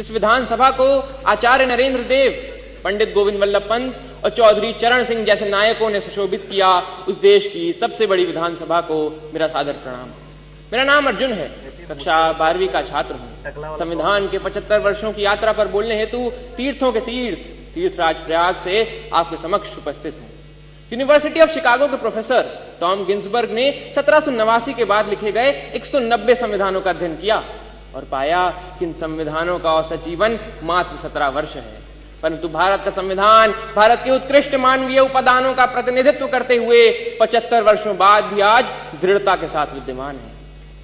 जिस विधानसभा को आचार्य नरेंद्र देव, पंडित गोविंद वल्लभ पंत और चौधरी चरण सिंह जैसे नायकों ने सुशोभित किया, उस देश की सबसे बड़ी विधानसभा को मेरा सादर प्रणाम। मेरा नाम अर्जुन है, कक्षा 12वीं का छात्र हूँ। संविधान के 75 वर्षों की यात्रा पर बोलने हेतु तीर्थों के तीर्थराज प्रयाग से आपके समक्ष उपस्थित हूँ। यूनिवर्सिटी ऑफ शिकागो के प्रोफेसर टॉम गिन्सबर्ग ने 1789 के बाद लिखे गए 190 संविधानों का अध्ययन किया और पाया कि इन संविधानों का औसत जीवन मात्र 17 वर्ष है। परंतु भारत का संविधान भारत के उत्कृष्ट मानवीय उपादानों का प्रतिनिधित्व करते हुए 75 वर्षों बाद भी आज दृढ़ता के साथ विद्यमान है।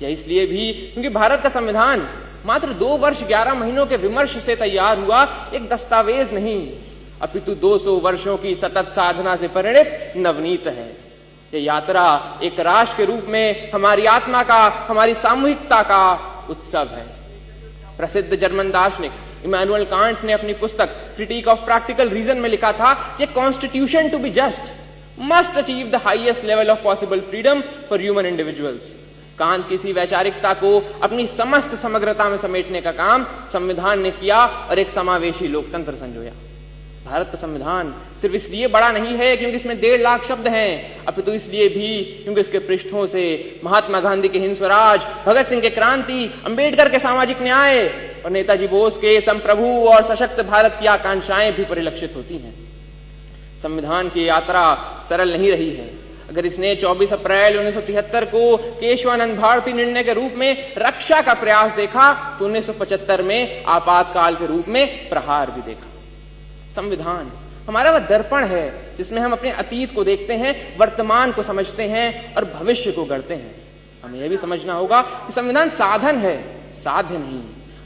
यह इसलिए भी क्योंकि भारत का संविधान मात्र 2 वर्ष 11 महीनों के विमर्श से तैयार हुआ एक दस्तावेज नहीं, अपितु 200 वर्षों की सतत साधना से परिणित नवनीत है। यह यात्रा एक राष्ट्र के रूप में हमारी आत्मा का, हमारी सामूहिकता का उत्सव है। प्रसिद्ध जर्मन दार्शनिक इमैनुअल कांट ने अपनी पुस्तक क्रिटिक ऑफ प्रैक्टिकल रीजन में लिखा था कि constitution to be just must achieve the highest level of possible freedom for human individuals. Kant की इसी वैचारिकता को अपनी समस्त समग्रता में समेटने का काम संविधान ने किया और एक समावेशी लोकतंत्र संजोया। भारत का संविधान सिर्फ इसलिए बड़ा नहीं है क्योंकि इसमें 1.5 लाख शब्द हैं, अपितु इसलिए भी क्योंकि इसके पृष्ठों से महात्मा गांधी के हिंद स्वराज, भगत सिंह के क्रांति, अंबेडकर के सामाजिक न्याय और नेताजी बोस के संप्रभु और सशक्त भारत की आकांक्षाएं भी परिलक्षित होती हैं। संविधान की यात्रा सरल नहीं रही है। अगर इसने 24 अप्रैल 1973 को केशवानंद भारती निर्णय के रूप में रक्षा का प्रयास देखा तो 1975 में आपातकाल के रूप में प्रहार भी देखा। संविधान हमारा वह दर्पण है जिसमें हम अपने अतीत को देखते हैं, वर्तमान को समझते हैं और भविष्य को गढ़ते हैं। हमें यह भी समझना होगा कि संविधान साधन है, साध्य नहीं।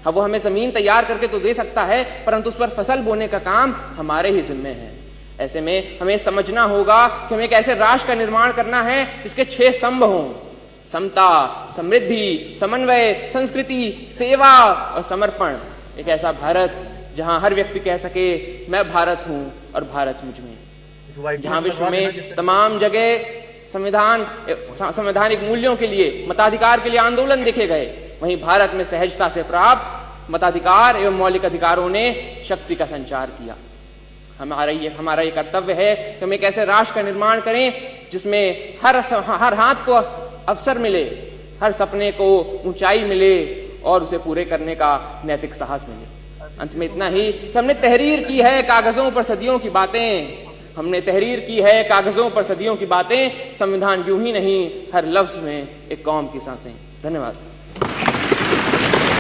हाँ, वो हमें जमीन तैयार करके तो दे सकता है, परंतु उस पर फसल बोने का काम हमारे ही जिम्मे है। ऐसे में हमें समझना होगा कि हमें एक ऐसे राष्ट्र का निर्माण करना है जिसके 6 स्तंभ हों: समता, समृद्धि, समन्वय, संस्कृति, सेवा और समर्पण। एक ऐसा भारत जहां हर व्यक्ति कह सके मैं भारत हूं और भारत मुझ में। जहां विश्व में तमाम जगह संवैधानिक मूल्यों के लिए, मताधिकार के लिए आंदोलन देखे गए, वहीं भारत में सहजता से प्राप्त मताधिकार एवं मौलिक अधिकारों ने शक्ति का संचार किया। हमारा ये कर्तव्य है कि हम एक ऐसे राष्ट्र का निर्माण करें जिसमें हर हाथ को अवसर मिले, हर सपने को ऊंचाई मिले और उसे पूरे करने का नैतिक साहस मिले। अंत में इतना ही कि हमने तहरीर की है कागजों पर सदियों की बातें, हमने तहरीर की है कागजों पर सदियों की बातें। संविधान यूं ही नहीं, हर लफ्ज में एक कौम की सांसें। धन्यवाद।